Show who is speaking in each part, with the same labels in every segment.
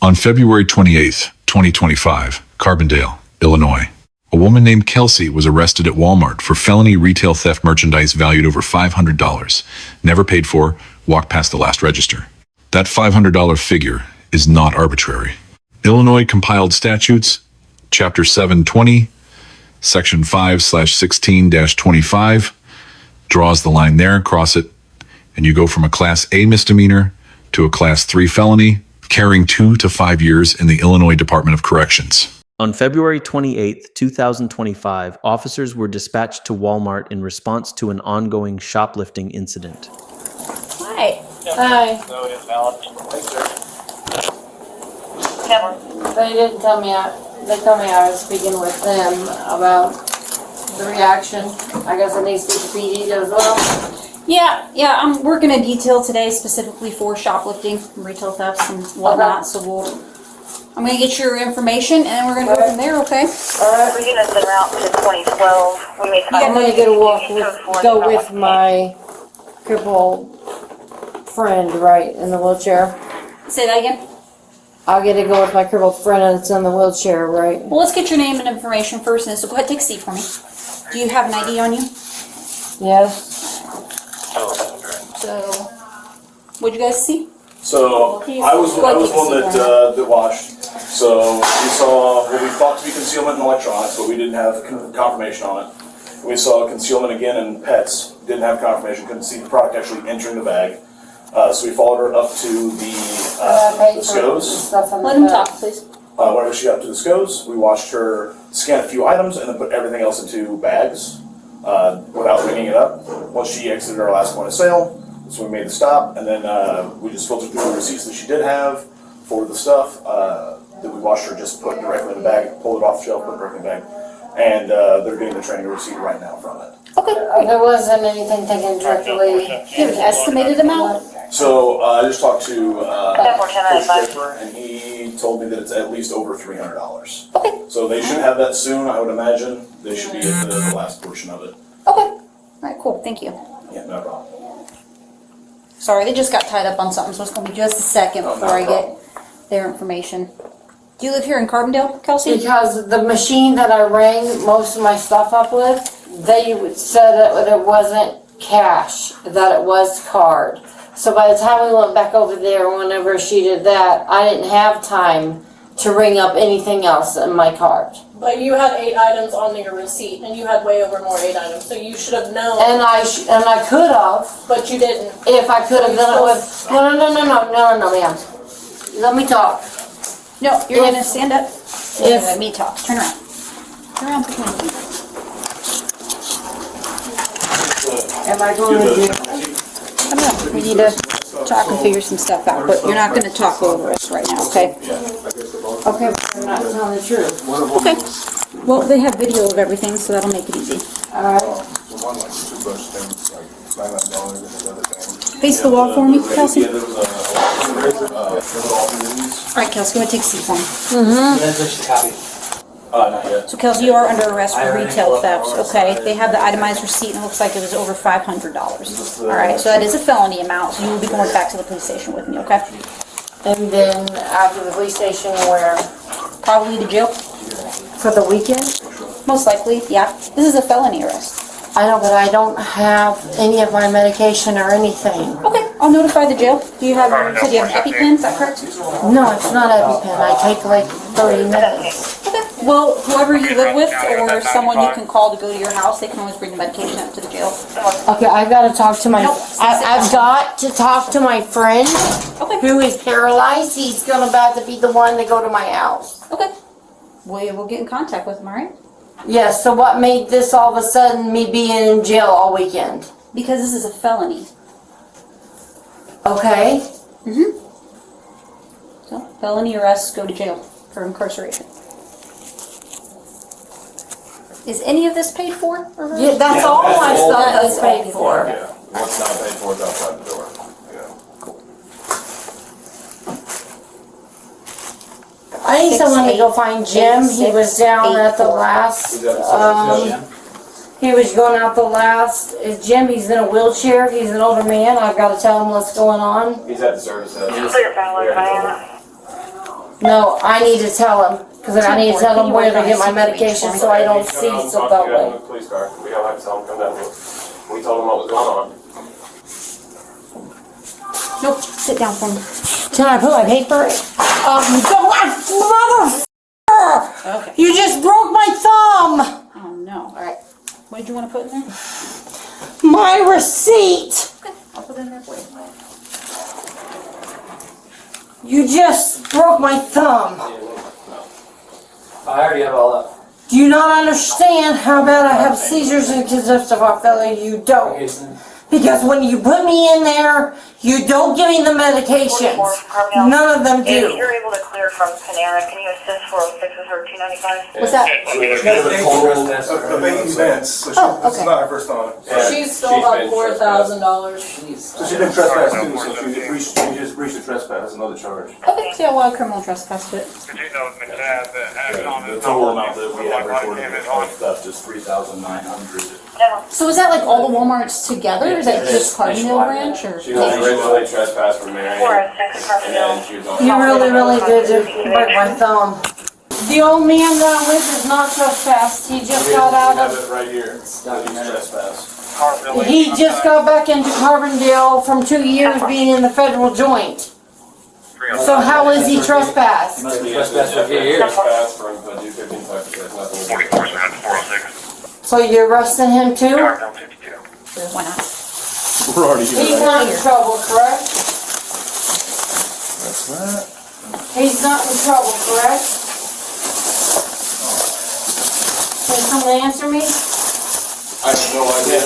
Speaker 1: On February 28th, 2025, Carbondale, Illinois, a woman named Kelsey was arrested at Walmart for felony retail theft merchandise valued over $500. Never paid for, walked past the last register. That $500 figure is not arbitrary. Illinois compiled statutes, Chapter 720, Section 5/16-25, draws the line there, cross it, and you go from a Class A misdemeanor to a Class 3 felony, carrying 2 to 5 years in the Illinois Department of Corrections.
Speaker 2: On February 28, 2025, officers were dispatched to Walmart in response to an ongoing shoplifting incident.
Speaker 3: Hi.
Speaker 4: Hi. They didn't tell me. They told me I was speaking with them about the reaction. I guess it needs to be PD as well.
Speaker 3: Yeah, I'm working a detail today specifically for shoplifting, retail thefts and whatnot, so I'm going to get your information and then we're going to go from there, okay?
Speaker 4: Alright.
Speaker 5: We're units en route to 2012. We may
Speaker 4: I'm going to go with my crippled friend right in the wheelchair.
Speaker 3: Say that again.
Speaker 4: I'll get to go with my crippled friend that's in the wheelchair, right?
Speaker 3: Well, let's get your name and information first, and so go ahead, take a seat for me. Do you have an ID on you?
Speaker 4: Yes.
Speaker 3: So, what'd you guys see?
Speaker 6: So I was the one that watched. So we saw what we thought to be concealment in electronics, but we didn't have confirmation on it. We saw concealment again in pets, didn't have confirmation, couldn't see the product actually entering the bag. So we followed her up to the SCOs.
Speaker 3: Let him talk, please.
Speaker 6: Whenever she got up to the SCOs, we watched her scan a few items and then put everything else into bags without ringing it up. Once she exited our last point of sale, so we made the stop, and then we just filtered through the receipts that she did have for the stuff that we watched her just put directly in the bag, pull it off the shelf, put it directly in the bag. And they're getting the training receipt right now from it.
Speaker 3: Okay.
Speaker 4: There wasn't anything taken directly.
Speaker 3: Do you have an estimated amount?
Speaker 6: So I just talked to
Speaker 5: Proportionality.
Speaker 6: Coach and he told me that it's at least over $300.
Speaker 3: Okay.
Speaker 6: So they should have that soon, I would imagine. They should be at the last portion of it.
Speaker 3: Okay. All right, cool. Thank you.
Speaker 6: Yeah, no problem.
Speaker 3: Sorry, they just got tied up on something, so it's going to be just a second before I get their information. Do you live here in Carbondale, Kelsey?
Speaker 4: Because the machine that I rang most of my stuff up with, they said that it wasn't cash, that it was card. So by the time we went back over there, whenever she did that, I didn't have time to ring up anything else in my card.
Speaker 7: But you had 8 items on your receipt, and you had way over more 8 items, so you should have known.
Speaker 4: And I could have,
Speaker 7: But you didn't.
Speaker 4: if I could have done it with. No, ma'am. Let me talk.
Speaker 3: No, you're going to stand up.
Speaker 4: If-
Speaker 3: Let me talk. Turn around. Turn around.
Speaker 4: Am I going to do?
Speaker 3: Come on. We need to talk and figure some stuff out, but you're not going to talk over us right now, okay?
Speaker 4: Okay, but I'm not telling the truth.
Speaker 3: Okay. Well, they have video of everything, so that'll make it easy.
Speaker 4: Alright.
Speaker 3: Face the wall for me, Kelsey.
Speaker 6: Yeah, there was
Speaker 3: All right, Kelsey, go ahead and take a seat for me.
Speaker 6: not yet.
Speaker 3: So, Kelsey, you are under arrest for retail theft, okay? They have the itemized receipt, and it looks like it was over $500. All right, so that is a felony amount, so you will be going back to the police station with me, okay?
Speaker 4: And then after the police station, where?
Speaker 3: Probably to jail,
Speaker 4: For the weekend?
Speaker 3: most likely, yeah. This is a felony arrest.
Speaker 4: I know, but I don't have any of my medication or anything.
Speaker 3: Okay, I'll notify the jail. Do you have, you said you have an EpiPen, is that correct?
Speaker 4: No, it's not EpiPen. I take like 30 minutes.
Speaker 3: Okay, well, whoever you live with, or someone you can call to go to your house, they can always bring the medication up to the jail.
Speaker 4: Okay, I've got to talk to my.
Speaker 3: Nope.
Speaker 4: I've got to talk to my friend
Speaker 3: Okay,
Speaker 4: who is paralyzed. He's gonna about to be the one to go to my house.
Speaker 3: okay. We'll get in contact with them, all right?
Speaker 4: Yes. So what made this all of a sudden me being in jail all weekend?
Speaker 3: Because this is a felony.
Speaker 4: Okay.
Speaker 3: So, felony arrests go to jail for incarceration. Is any of this paid for? Or
Speaker 4: Yeah, that's all my stuff that's paid for.
Speaker 6: Yeah, what's not paid for is outside the door.
Speaker 4: I need someone to go find Jim. He was down at the last. He was going out the last. Is Jim? He's in a wheelchair. He's an older man. I've got to tell him what's going on.
Speaker 6: He's at the service.
Speaker 5: Clear,
Speaker 4: No, I need to tell him, because I need to tell him where to get my medication so I don't see so that way.
Speaker 8: Police car. We don't have to tell them come down here. We told them what was going on.
Speaker 3: Nope, sit down for me.
Speaker 4: Can I put my paper? Mother!
Speaker 3: Okay.
Speaker 4: You just broke my thumb!
Speaker 3: Oh no. Alright. What did you want to put in there?
Speaker 4: My receipt!
Speaker 3: Okay, I'll put it in there for you.
Speaker 4: You just broke my thumb.
Speaker 8: I already have all that.
Speaker 4: Do you not understand how bad I have seizures and congestive heart failure? You don't. Because when you put me in there, you don't give me the medications. None of them
Speaker 5: If
Speaker 4: do.
Speaker 5: you're able to clear from Panera, can you assist 406 with her 295?
Speaker 3: What's that?
Speaker 6: The baby's vents, so
Speaker 3: Oh,
Speaker 6: this is
Speaker 3: okay.
Speaker 6: not her first time.
Speaker 7: She's still about $4,000.
Speaker 6: So she did trespass too, so she just breached the trespass, another charge.
Speaker 3: Okay, so yeah, well, criminal trespass to it.
Speaker 6: The total amount that we have recorded of theft is $3,900.
Speaker 3: So is that like all the Walmarts together, or is that just Carbondale branch, or?
Speaker 8: She was originally trespassed from Marion.
Speaker 5: 406
Speaker 8: And then
Speaker 5: Carbondale.
Speaker 8: she was on.
Speaker 4: You really did break my thumb. The old man that I'm with is not trespassed. He just got out
Speaker 8: We have
Speaker 4: of...
Speaker 8: it right here.
Speaker 6: Trespass.
Speaker 4: He just got back into Carbondale from 2 years being in the federal joint. So how is he trespassed?
Speaker 8: Must be trespassed for 3 years. Trespass from Duke 15 Texas. That's nothing.
Speaker 4: So you're arresting him too?
Speaker 3: Why not?
Speaker 6: We're already
Speaker 4: He's not in trouble, correct?
Speaker 6: That's that.
Speaker 4: He's not in trouble, correct? Can someone answer me?
Speaker 8: I have no idea.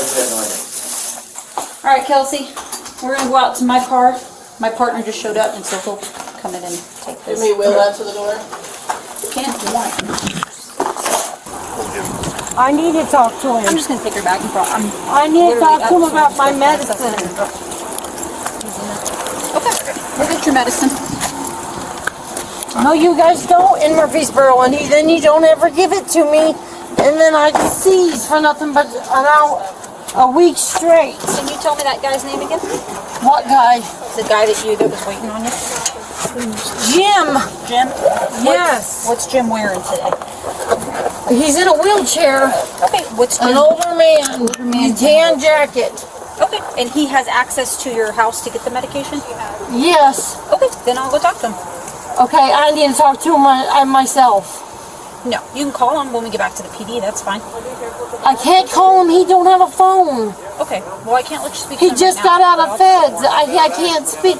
Speaker 3: Alright, Kelsey, we're gonna go out to my car. My partner just showed up, and so he'll come in and take
Speaker 7: Let
Speaker 3: this.
Speaker 7: me wheel that to the door.
Speaker 3: Can't if you want.
Speaker 4: I need to talk to
Speaker 3: I'm
Speaker 4: him.
Speaker 3: just gonna take her back and front.
Speaker 4: I need to talk to him about my medicine.
Speaker 3: Okay, we'll get your medicine.
Speaker 4: No, you guys don't in Murfreesboro, and then you don't ever give it to me, and then I seize for nothing but a week straight.
Speaker 3: Can you tell me that guy's name again?
Speaker 4: What guy?
Speaker 3: The guy that was waiting on you?
Speaker 4: Jim.
Speaker 3: Jim?
Speaker 4: Yes.
Speaker 3: What's Jim wearing today?
Speaker 4: He's in a wheelchair.
Speaker 3: Okay, what's
Speaker 4: An
Speaker 3: Jim?
Speaker 4: older man. Tan jacket.
Speaker 3: Okay, and he has access to your house to get the medication?
Speaker 4: Yes.
Speaker 3: Okay, then I'll go talk to him.
Speaker 4: Okay, I need to talk to him myself.
Speaker 3: No, you can call him when we get back to the PD, that's fine.
Speaker 4: I can't call him. He don't have a phone.
Speaker 3: Okay, well I can't let you speak to
Speaker 4: He
Speaker 3: him
Speaker 4: just
Speaker 3: right
Speaker 4: got
Speaker 3: now,
Speaker 4: out
Speaker 3: but
Speaker 4: of
Speaker 3: I'll-
Speaker 4: feds. I can't speak.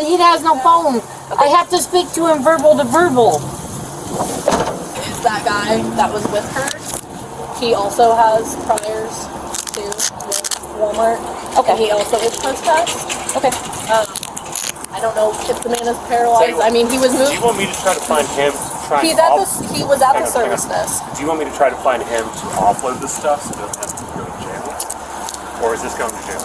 Speaker 4: He has no phone. I have to speak to him verbal to verbal.
Speaker 7: That guy that was with her, he also has priors to Walmart.
Speaker 3: Okay.
Speaker 7: And he also is trespassed.
Speaker 3: Okay.
Speaker 7: I don't know if the man is paralyzed. I mean, he was
Speaker 9: Do you
Speaker 7: moved.
Speaker 9: want me to try to find him to try
Speaker 7: He
Speaker 9: and
Speaker 7: was at the
Speaker 9: Hang on,
Speaker 7: service
Speaker 9: hang on.
Speaker 7: desk.
Speaker 9: Do you want me to try to find him to offload this stuff so he doesn't have to go to jail? Or is this going to jail?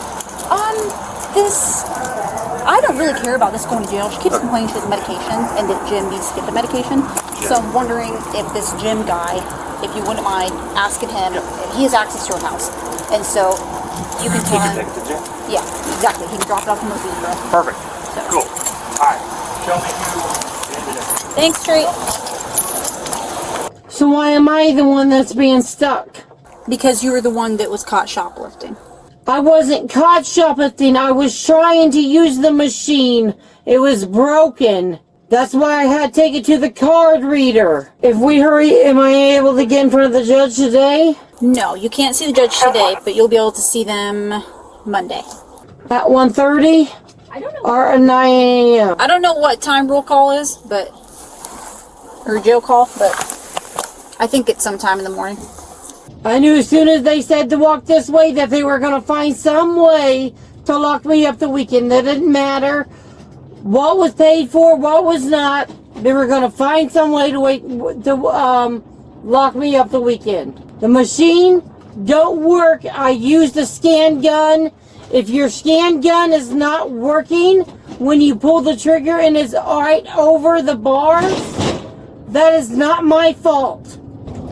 Speaker 3: I don't really care about this going to jail. She keeps complaining she has medication and that Jim needs to get the medication. So I'm wondering if this Jim guy, if you wouldn't mind asking him, he has access to her house. And so you can tell him.
Speaker 9: Take it to jail?
Speaker 3: Yeah, exactly. He can drop it off in Murfreesboro.
Speaker 9: Perfect.
Speaker 3: So.
Speaker 9: Cool. Alright. Show me who.
Speaker 3: Thanks, Treat.
Speaker 4: So why am I the one that's being stuck?
Speaker 3: Because you were the one that was caught shoplifting.
Speaker 4: I wasn't caught shoplifting. I was trying to use the machine. It was broken. That's why I had to take it to the card reader. If we hurry, am I able to get in front of the judge today?
Speaker 3: No, you can't see the judge today, but you'll be able to see them Monday.
Speaker 4: At 1:30?
Speaker 3: I don't know.
Speaker 4: Or at 9 a.m.?
Speaker 3: I don't know what time roll call is, but or jail call, but I think it's sometime in the morning.
Speaker 4: I knew as soon as they said to walk this way that they were going to find some way to lock me up the weekend. That didn't matter what was paid for, what was not. They were going to find some way to lock me up the weekend. The machine don't work. I used a scan gun. If your scan gun is not working when you pull the trigger and it's right over the bars, that is not my fault.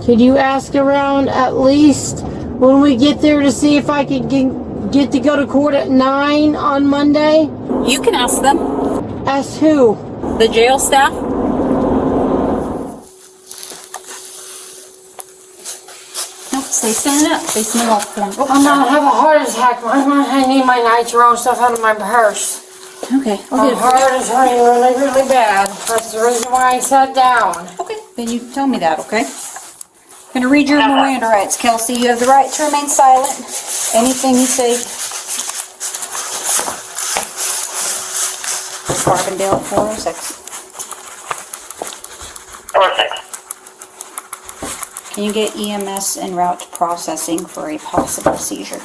Speaker 4: Can you ask around at least when we get there to see if I can get to go to court at 9 on Monday?
Speaker 3: You can ask them.
Speaker 4: Ask who?
Speaker 3: The jail staff. They send it up. They send it off form. Oh,
Speaker 4: I'm gonna have a heart attack. I need my nitro and stuff out of my purse.
Speaker 3: okay. I'll
Speaker 4: My
Speaker 3: get it for you.
Speaker 4: heart is hurting really, really bad. That's the reason why I sat down.
Speaker 3: Okay, then you tell me that, okay? I'm gonna read your Miranda rights, Kelsey. You have the right to remain silent. Anything you say. Carbondale 406.
Speaker 5: 406.
Speaker 3: Can you get EMS en route to processing for a possible seizure?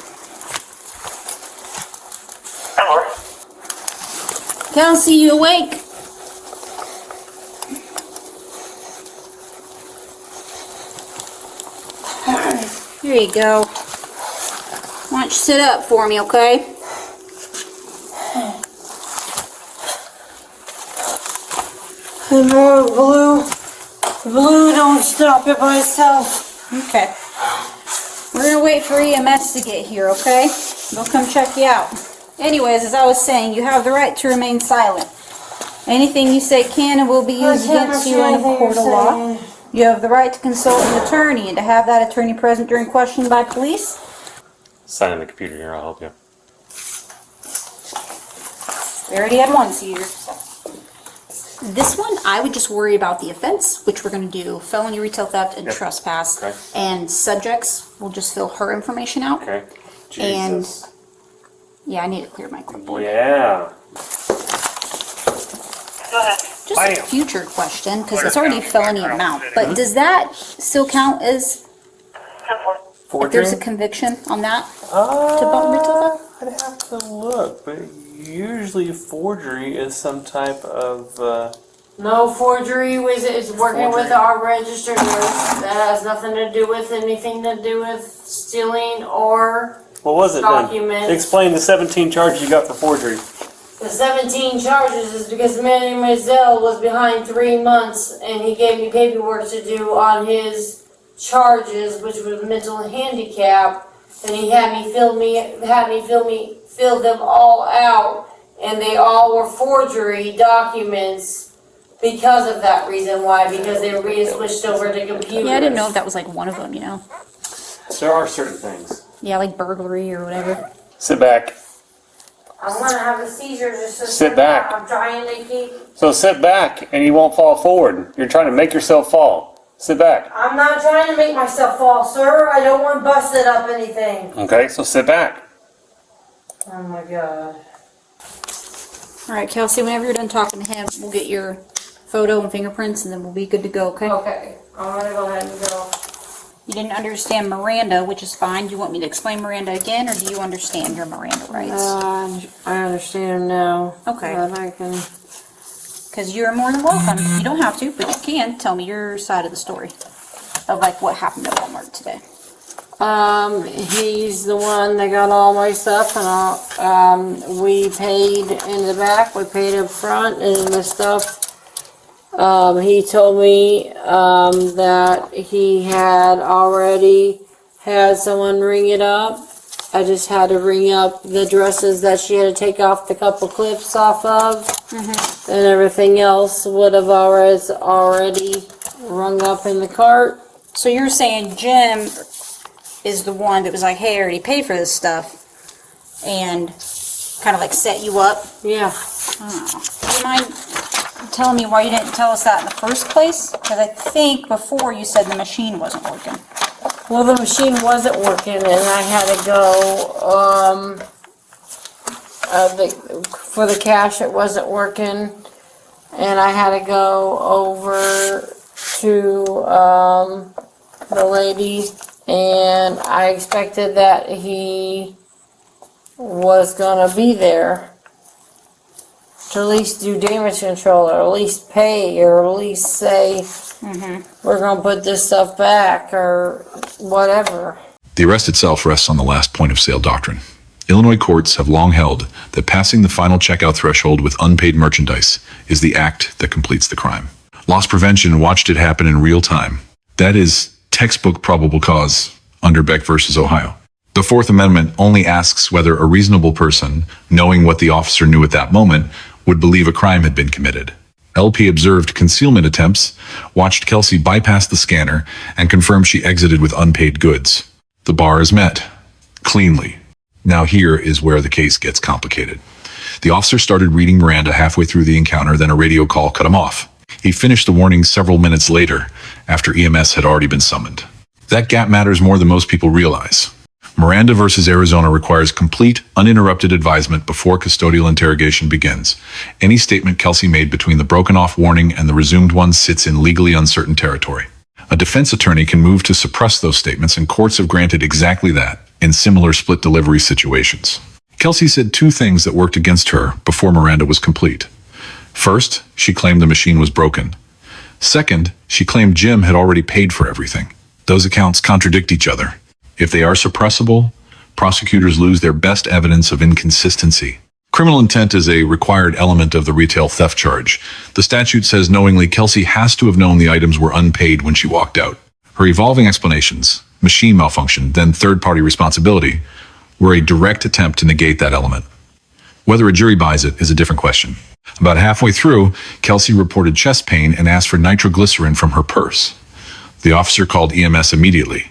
Speaker 5: Over.
Speaker 3: Kelsey, you awake? Here you go. Why don't you sit up for me, okay?
Speaker 4: The more blue don't stop it by itself.
Speaker 3: Okay. We're gonna wait for EMS to get here, okay? They'll come check you out. Anyways, as I was saying, you have the right to remain silent. Anything you say can and will be used against you in a court of law. You have the right to consult an attorney and to have that attorney present during questioning by police.
Speaker 9: Sign on the computer here, I'll help you.
Speaker 3: We already had one seizure. This one, I would just worry about the offense, which we're going to do felony retail theft and
Speaker 9: Yep.
Speaker 3: trespass.
Speaker 9: Okay.
Speaker 3: And subjects, we'll just fill her information out.
Speaker 9: Okay.
Speaker 3: And
Speaker 9: Jesus.
Speaker 3: yeah, I need to clear my clipboard.
Speaker 9: Yeah.
Speaker 5: Go ahead.
Speaker 3: Just a future question, because it's already felony amount, but does that still count as,
Speaker 5: 10-4.
Speaker 3: if there's a conviction on that, to bump retail theft?
Speaker 9: I'd have to look, but usually forgery is some type of,
Speaker 4: No forgery it's working with
Speaker 9: Forgery.
Speaker 4: our registered nurse. That has nothing to do with anything to do with stealing or
Speaker 9: what was it then?
Speaker 4: Documents.
Speaker 9: Explain the 17 charges you got for forgery.
Speaker 4: the 17 charges is because Manny Mazel was behind 3 months and he gave me paperwork to do on his charges, which was mental handicap, and he had me fill them all out, and they all were forgery documents because of that reason. Why? Because they were being switched over to computers.
Speaker 3: Yeah, I didn't know if that was like one of them, you know?
Speaker 9: There are certain things.
Speaker 3: Yeah, like burglary or whatever.
Speaker 9: Sit back.
Speaker 4: I'm gonna have a seizure just to
Speaker 9: Sit back.
Speaker 4: I'm trying to keep.
Speaker 9: So sit back and you won't fall forward. You're trying to make yourself fall. Sit back.
Speaker 4: I'm not trying to make myself fall, sir. I don't want busted up anything.
Speaker 9: Okay, so sit back.
Speaker 4: Oh my god.
Speaker 3: All right, Kelsey, whenever you're done talking to him, we'll get your photo and fingerprints, and then we'll be good to go, okay?
Speaker 4: Okay, I'm gonna go ahead and go.
Speaker 3: You didn't understand Miranda, which is fine. Do you want me to explain Miranda again, or do you understand your Miranda rights?
Speaker 4: I understand now.
Speaker 3: Okay.
Speaker 4: But I can.
Speaker 3: Because you're more than welcome. You don't have to, but you can tell me your side of the story of like what happened at Walmart today.
Speaker 4: He's the one that got all my stuff, and we paid in the back, we paid up front, and the stuff. He told me that he had already had someone ring it up. I just had to ring up the dresses that she had to take off the couple clips off of, and everything else would have already rung up in the cart.
Speaker 3: So you're saying Jim is the one that was like, hey, I already paid for this stuff, and kind of like set you up?
Speaker 4: Yeah.
Speaker 3: Oh. Do you mind telling me why you didn't tell us that in the first place? Because I think before you said the machine wasn't working.
Speaker 4: Well, the machine wasn't working, and I had to go, for the cash, it wasn't working, and I had to go over to, the lady, and I expected that he was gonna be there to at least do damage control, or at least pay, or at least say, we're gonna put this stuff back, or whatever.
Speaker 1: The arrest itself rests on the last point of sale doctrine. Illinois courts have long held that passing the final checkout threshold with unpaid merchandise is the act that completes the crime. Loss prevention watched it happen in real time. That is textbook probable cause under Beck versus Ohio. The Fourth Amendment only asks whether a reasonable person, knowing what the officer knew at that moment, would believe a crime had been committed. LP observed concealment attempts, watched Kelsey bypass the scanner, and confirmed she exited with unpaid goods. The bar is met. Cleanly. Now here is where the case gets complicated. The officer started reading Miranda halfway through the encounter, then a radio call cut him off. He finished the warning several minutes later, after EMS had already been summoned. That gap matters more than most people realize. Miranda versus Arizona requires complete, uninterrupted advisement before custodial interrogation begins. Any statement Kelsey made between the broken-off warning and the resumed one sits in legally uncertain territory. A defense attorney can move to suppress those statements, and courts have granted exactly that in similar split delivery situations. Kelsey said two things that worked against her before Miranda was complete. First, she claimed the machine was broken. Second, she claimed Jim had already paid for everything. Those accounts contradict each other. If they are suppressible, prosecutors lose their best evidence of inconsistency. Criminal intent is a required element of the retail theft charge. The statute says knowingly Kelsey has to have known the items were unpaid when she walked out. Her evolving explanations, machine malfunction, then third-party responsibility, were a direct attempt to negate that element. Whether a jury buys it is a different question. About halfway through, Kelsey reported chest pain and asked for nitroglycerin from her purse. The officer called EMS immediately.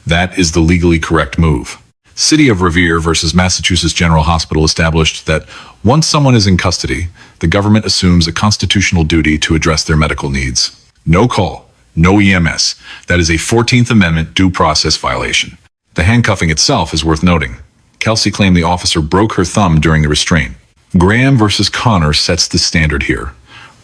Speaker 1: That is the legally correct move. City of Revere versus Massachusetts General Hospital established that once someone is in custody, the government assumes a constitutional duty to address their medical needs. No call, no EMS. That is a 14th Amendment due process violation. The handcuffing itself is worth noting. Kelsey claimed the officer broke her thumb during the restraint. Graham versus Connor sets the standard here.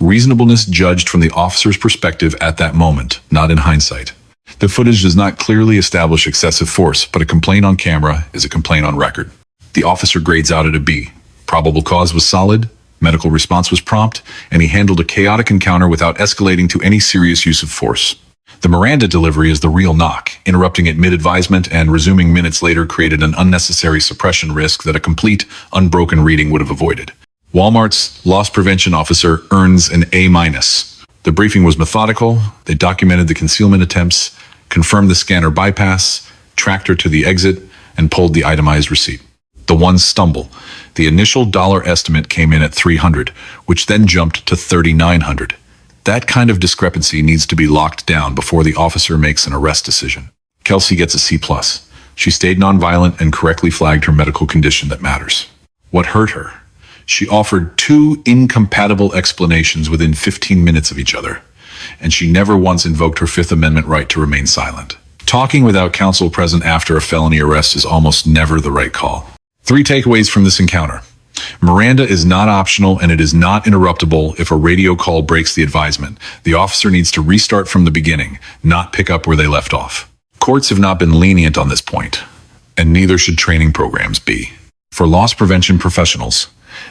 Speaker 1: Reasonableness judged from the officer's perspective at that moment, not in hindsight. The footage does not clearly establish excessive force, but a complaint on camera is a complaint on record. The officer grades out at a B. Probable cause was solid, medical response was prompt, and he handled a chaotic encounter without escalating to any serious use of force. The Miranda delivery is the real knock. Interrupting at mid-advisement and resuming minutes later created an unnecessary suppression risk that a complete, unbroken reading would have avoided. Walmart's loss prevention officer earns an A-. The briefing was methodical. They documented the concealment attempts, confirmed the scanner bypass, tracked her to the exit, and pulled the itemized receipt. The one stumble. The initial dollar estimate came in at $300, which then jumped to $3,900. That kind of discrepancy needs to be locked down before the officer makes an arrest decision. Kelsey gets a C+. She stayed nonviolent and correctly flagged her medical condition that matters. What hurt her? She offered two incompatible explanations within 15 minutes of each other, and she never once invoked her Fifth Amendment right to remain silent. Talking without counsel present after a felony arrest is almost never the right call. 3 takeaways from this encounter. Miranda is not optional, and it is not interruptible if a radio call breaks the advisement. The officer needs to restart from the beginning, not pick up where they left off. Courts have not been lenient on this point, and neither should training programs be. For loss prevention professionals,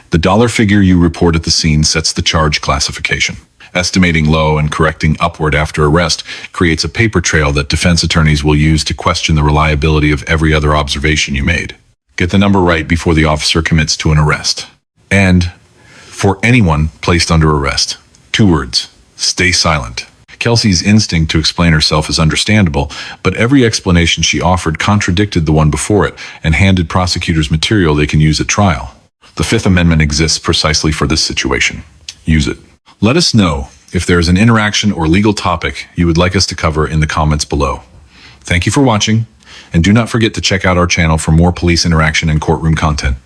Speaker 1: the dollar figure you report at the scene sets the charge classification. Estimating low and correcting upward after arrest creates a paper trail that defense attorneys will use to question the reliability of every other observation you made. Get the number right before the officer commits to an arrest. And for anyone placed under arrest, 2 words: stay silent. Kelsey's instinct to explain herself is understandable, but every explanation she offered contradicted the one before it and handed prosecutors material they can use at trial. The Fifth Amendment exists precisely for this situation. Use it. Let us know if there is an interaction or legal topic you would like us to cover in the comments below. Thank you for watching, and do not forget to check out our channel for more police interaction and courtroom content.